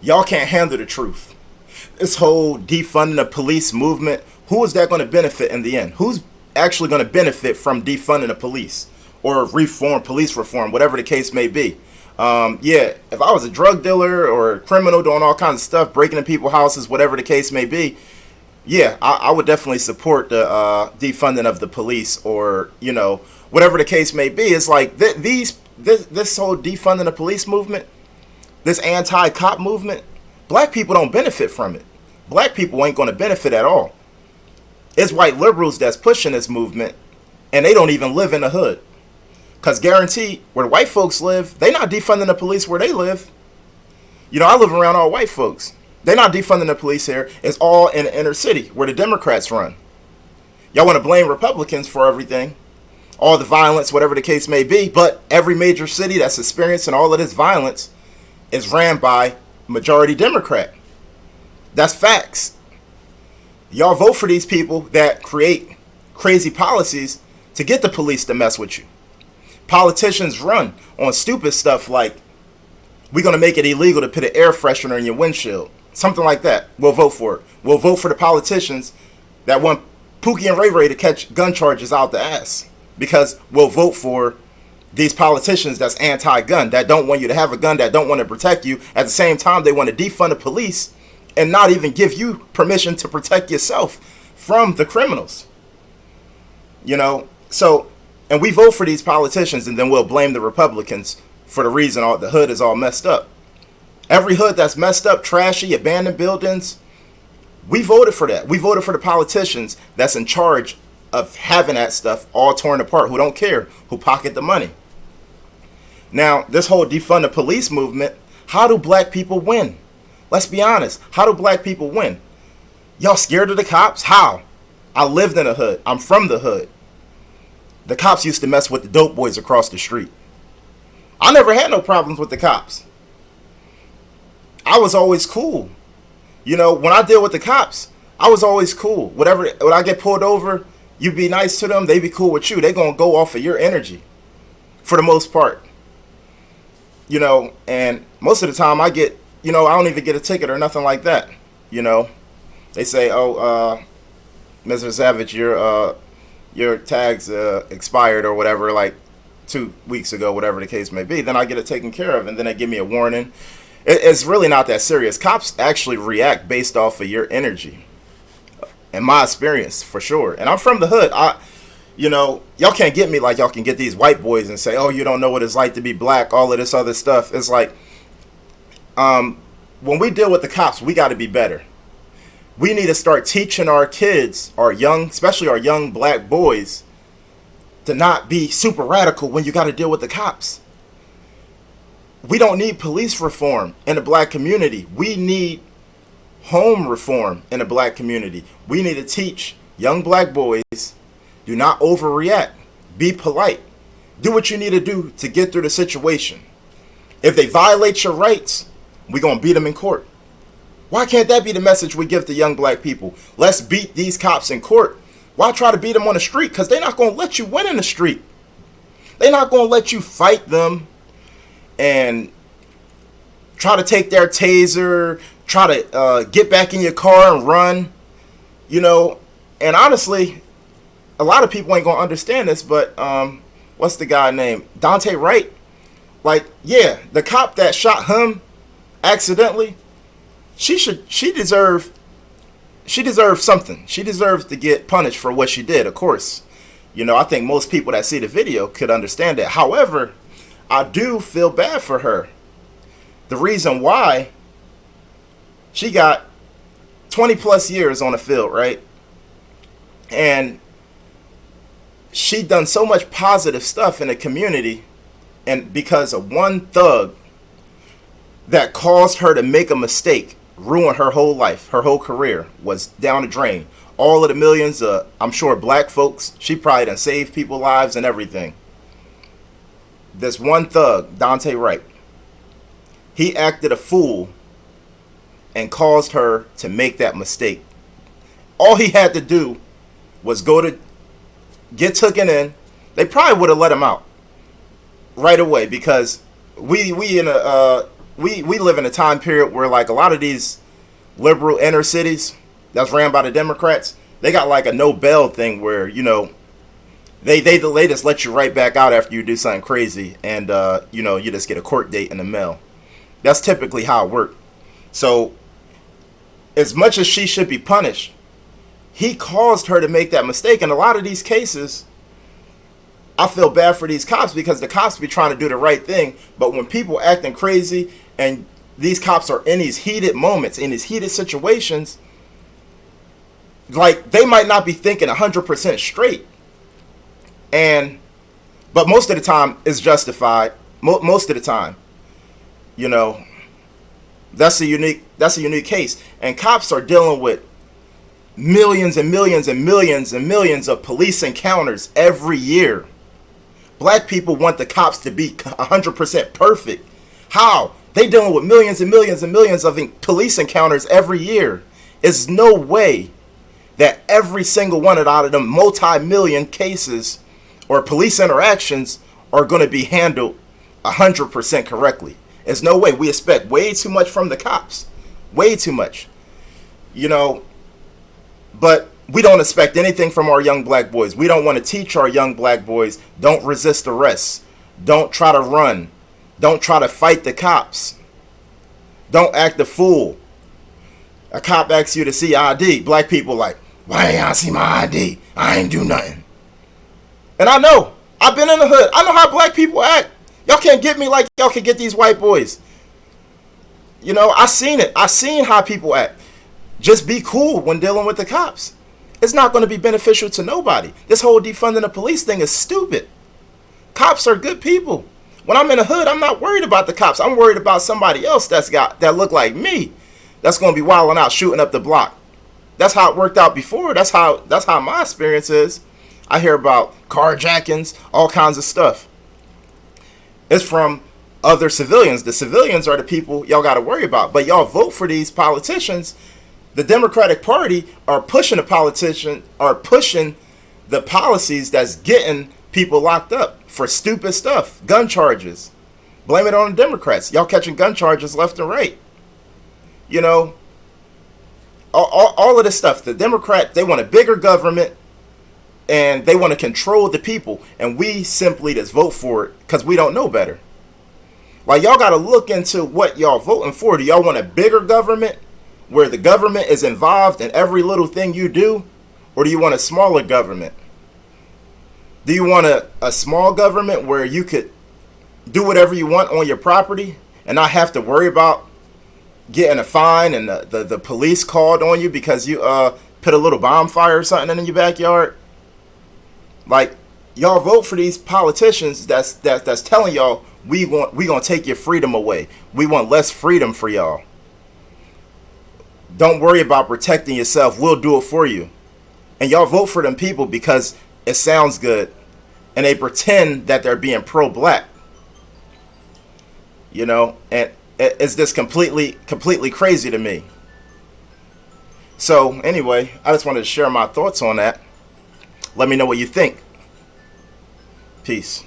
Y'all can't handle the truth. This whole defunding the police movement, who is that going to benefit in the end? Who's actually going to benefit from defunding the police or police reform, whatever the case may be? Yeah, if I was a drug dealer or a criminal doing all kinds of stuff, breaking in people's houses, whatever the case may be, yeah, I would definitely support the defunding of the police, or whatever the case may be. It's like this whole defunding the police movement, this anti-cop movement. Black people don't benefit from it. Black people ain't going to benefit at all. It's white liberals that's pushing this movement, and they don't even live in the hood. Because guaranteed, where the white folks live, they not defunding the police where they live. I live around all white folks. They're not defunding the police here. It's all in the inner city where the Democrats run. Y'all want to blame Republicans for everything, all the violence, whatever the case may be, but every major city that's experiencing all of this violence is ran by majority Democrat. That's facts. Y'all vote for these people that create crazy policies to get the police to mess with you. Politicians run on stupid stuff like, we're going to make it illegal to put an air freshener in your windshield. Something like that. We'll vote for it. We'll vote for the politicians that want Pookie and Ray Ray to catch gun charges out the ass. Because we'll vote for these politicians that's anti-gun, that don't want you to have a gun, that don't want to protect you. At the same time, they want to defund the police and not even give you permission to protect yourself from the criminals. So, and we vote for these politicians, and then we'll blame the Republicans for the reason all the hood is all messed up. Every hood that's messed up, trashy, abandoned buildings, we voted for that. We voted for the politicians that's in charge of having that stuff all torn apart, who don't care, who pocket the money. Now, this whole defund the police movement, how do black people win? Let's be honest. How do black people win? Y'all scared of the cops? How? I lived in a hood. I'm from the hood. The cops used to mess with the dope boys across the street. I never had no problems with the cops. I was always cool. When I deal with the cops, I was always cool. When I get pulled over, you be nice to them, they be cool with you. They gonna go off of your energy, for the most part. And most of the time I get, I don't even get a ticket or nothing like that. They say, oh, Mr. Savage, your tag's expired or whatever, like 2 weeks ago, whatever the case may be. Then I get it taken care of, and then they give me a warning. It's really not that serious. Cops actually react based off of your energy, in my experience, for sure. And I'm from the hood. Y'all can't get me like y'all can get these white boys and say, oh, you don't know what it's like to be black, all of this other stuff. It's like, when we deal with the cops, we got to be better. We need to start teaching our kids, especially our young black boys, to not be super radical when you got to deal with the cops. We don't need police reform in the black community. We need home reform in the black community. We need to teach young black boys, do not overreact. Be polite. Do what you need to do to get through the situation. If they violate your rights, we're going to beat them in court. Why can't that be the message we give to young black people? Let's beat these cops in court. Why try to beat them on the street? Because they're not going to let you win in the street. They're not going to let you fight them and try to take their taser, try to get back in your car and run. And honestly, a lot of people ain't going to understand this, but what's the guy name? Dante Wright? Like, yeah, the cop that shot him accidentally, she deserves something. She deserves to get punished for what she did, of course. I think most people that see the video could understand that. However, I do feel bad for her. The reason why, she got 20 plus years on the field, right? And she done so much positive stuff in the community, and because of one thug that caused her to make a mistake, ruin her whole life, her whole career was down the drain. All of the millions of, I'm sure, black folks, she probably done saved people's lives and everything. This one thug, Dante Wright, he acted a fool and caused her to make that mistake. All he had to do was go to get taken in. They probably would have let him out right away, because we in a we live in a time period where like a lot of these liberal inner cities that's ran by the Democrats, they got like a no bail thing where, you know, they just let you right back out after you do something crazy, and you know, you just get a court date in the mail. That's typically how it worked. So as much as she should be punished, he caused her to make that mistake. In a lot of these cases, I feel bad for these cops because the cops be trying to do the right thing, but when people acting crazy and these cops are in these heated moments, in these heated situations, like, they might not be thinking 100% straight. But most of the time it's justified. Most of the time, you know, that's a unique case. And cops are dealing with millions and millions and millions and millions of police encounters every year. Black people want the cops to be 100% perfect. How? They dealing with millions and millions and millions of police encounters every year. There's no way that every single one of them multi-million cases or police interactions are going to be handled 100% correctly. There's no way. We expect way too much from the cops. Way too much. You know, but we don't expect anything from our young black boys. We don't want to teach our young black boys, don't resist arrest. Don't try to run. Don't try to fight the cops. Don't act a fool. A cop asks you to see ID. Black people like, why ain't I see my ID? I ain't do nothing. And I know. I've been in the hood. I know how black people act. Y'all can't get me like y'all can get these white boys. You know, I seen it. I seen how people act. Just be cool when dealing with the cops. It's not going to be beneficial to nobody. This whole defunding the police thing is stupid. Cops are good people. When I'm in the hood, I'm not worried about the cops. I'm worried about somebody else that look like me, that's going to be wilding out, shooting up the block. That's how it worked out before. That's how my experience is. I hear about carjackings, all kinds of stuff. It's from other civilians. The civilians are the people y'all got to worry about. But y'all vote for these politicians. The Democratic Party are pushing the policies that's getting people locked up for stupid stuff, gun charges. Blame it on the Democrats. Y'all catching gun charges left and right. You know, all of this stuff. The Democrat, they want a bigger government, and they want to control the people, and we simply just vote for it because we don't know better. Like, y'all got to look into what y'all voting for. Do y'all want a bigger government where the government is involved in every little thing you do, or do you want a smaller government? Do you want a small government where you could do whatever you want on your property and not have to worry about getting a fine and the police called on you because you put a little bonfire or something in your backyard? Like, y'all vote for these politicians that's telling y'all we gonna take your freedom away. We want less freedom for y'all. Don't worry about protecting yourself. We'll do it for you. And y'all vote for them people because it sounds good, and they pretend that they're being pro-black. You know, and it's just completely crazy to me. So anyway, I just wanted to share my thoughts on that. Let me know what you think. Peace.